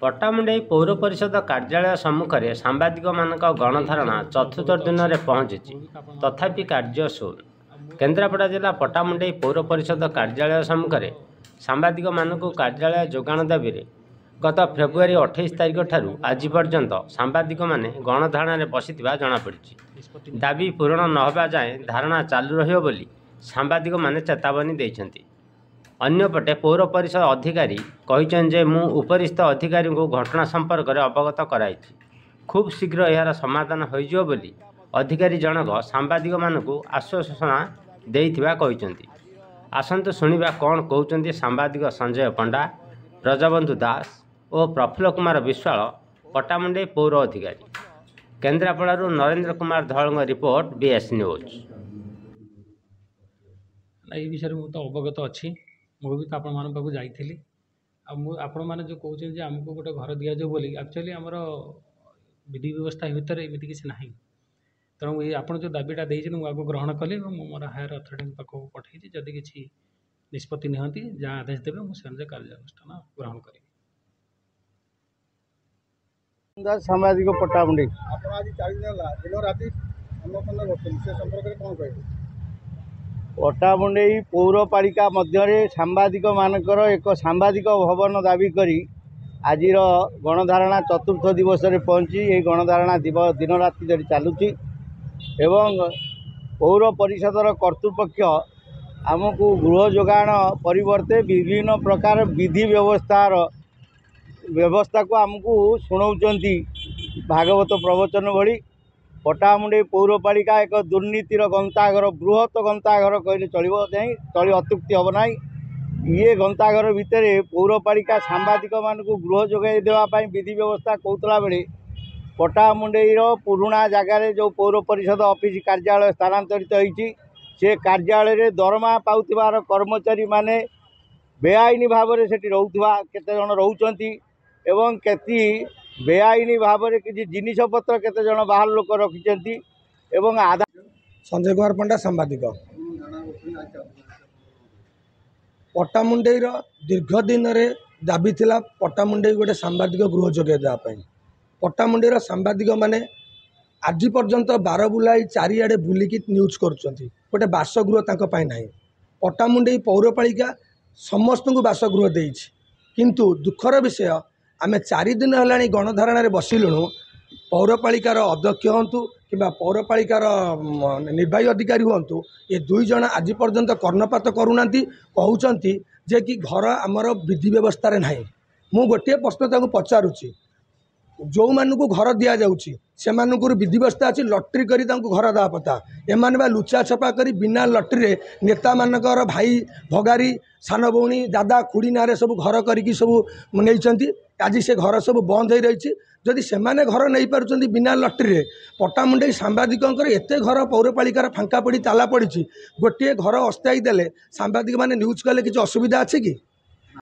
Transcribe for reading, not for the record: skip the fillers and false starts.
पट्टामुंडई पौर परिषद कार्यालय सम्मुखें सांबादिक गणधारणा चतुर्थ दिन में पहुंची तथापि कार्य शून्य। केन्द्रापड़ा जिला पट्टामुंडई पौर परिषद कार्यालय सम्मुखें सांबादिक कार्यालय जोगाण दाबी गत फेब्रुआरी 28 तारिख ठारू आज पर्यंत सांबादिक माने गणधारणा बसी जमापड़ी। दाबी पूरण नहबा जाए धारणा चालू रहियो बोली सांबादिक माने चेतावनी देइछन्ति। अन्यपटे पौर परिषद अधिकारी कहिछन् जे मु उपरिस्थ अधिकारी को घटना संपर्क में अवगत कराई खूब शीघ्र यार समाधान होइजो बोली अधिकारी जनक सांबादिक मानकु आश्वासना देइथिबा कहिछन्ति। आसंतु सुनिबा कौन कहउछन्ति सांबादिक संजय पंडा, ब्रजबंधु दास और प्रफुल्ल कुमार विश्वाल पट्टामुंडई पौर अधिकारी। केन्द्रापड़ारू नरेंद्र कुमार धल रिपोर्ट बीएस न्यूज। विषय में तो अवगत अच्छी मुझे तो आपण मान पाक जाइली आपण मैंने जो कहते आमको गोटे घर दि जाऊ बोली एक्चुअली आमर विधि व्यवस्था भितर एमती किसी ना तेणु ये आप जो दाबीटा देते मुझे ग्रहण कली मोर हायर अथॉरिटी पाक पठे जदि किसी निष्पत्ति निहती जहाँ आदेश देवे मुझे कार्यानुष्ठान ग्रहण करी। सामाजिक पट्टामुंडई पट्टामुंडई पौरपालिका मध्य सांबादिक मानकर एक सांबादिक भवन दाबी करी आज गणधारणा चतुर्थ दिवस रे पहुँची ये गणधारणा दिन राति धरी चलुची एवं पौर परिषदर कर्तृपक्ष आमको गृह जोगाण परिवर्ते विभिन्न प्रकार विधि व्यवस्था को आमको शुणाउचंती भागवत प्रवचन भली। पट्टामुंडई पौरपालिका एक दुर्नीतिर गंताघर बृहत गंताघर कहले चलो नहीं चली अत्युक्ति हम ना। ये गंताघर भितर पौरपालिका सांबादिक मान को गृह जोगाई देवाई विधि व्यवस्था कहला बेले पट्टामुंडईर पुराणा जगार जो पौर परिषद ऑफिस कार्यालय स्थानांतरित होती से कार्यालय दरमा पाउथिबार कर्मचारी माने बेआईनी भाव में सेठी रोउथबा केते जण रोउचंती एवं केती बेआईनी भाव में किसी जिनिसपत्र केते जण बाहर लोक रखिचंती एवं आधा। संजय कुमार पंडा सांबादिक पट्टामुंडईर दीर्घ दिन रे दाबी थिला पट्टामुंडई गोटे सांबादिक गृह जोगे देवाई। पट्टामुंडईर सांबादिक माने आज पर्यंत 12 बुलाई चारिआडे बुलिकी न्यूज करुँच गोटे बासगृह तांको पाई नाही। पट्टामुंडई पौरपालिका समस्त को बासगृह देइछि किंतु दुखर विषय आम 4 दिन है गणधारणा बसिलुणु पौरपालिकार अध्यक्ष हूँ कि पौरपालिकार निर्वाही अधिकारी हूँ ये 2 जन आज पर्यंत कर्णपात करूना कहते जे कि घर आमर विधि व्यवस्था ना। मु गोटे प्रश्न पचारुची जो मानू घर दि जाऊँगी से विधि व्यवस्था अच्छी लटरी करी घर दवा पता एमाने बा लुचा छपा करी बिना लटरी नेता मानकर भाई भगारी सान भौणी दादा खुड़ी ना सब घर करी सब नहीं आज से घर सब बंद हो रही। जदि से घर नहीं पार्टी बिना लटरी पट्टामुंडई सांबादिक एत घर पौरपालिकार फांका पड़ी ताला पड़ी गोटे घर अस्थायी देले सांबादिक माने न्यूज कले किसी असुविधा अच्छे कि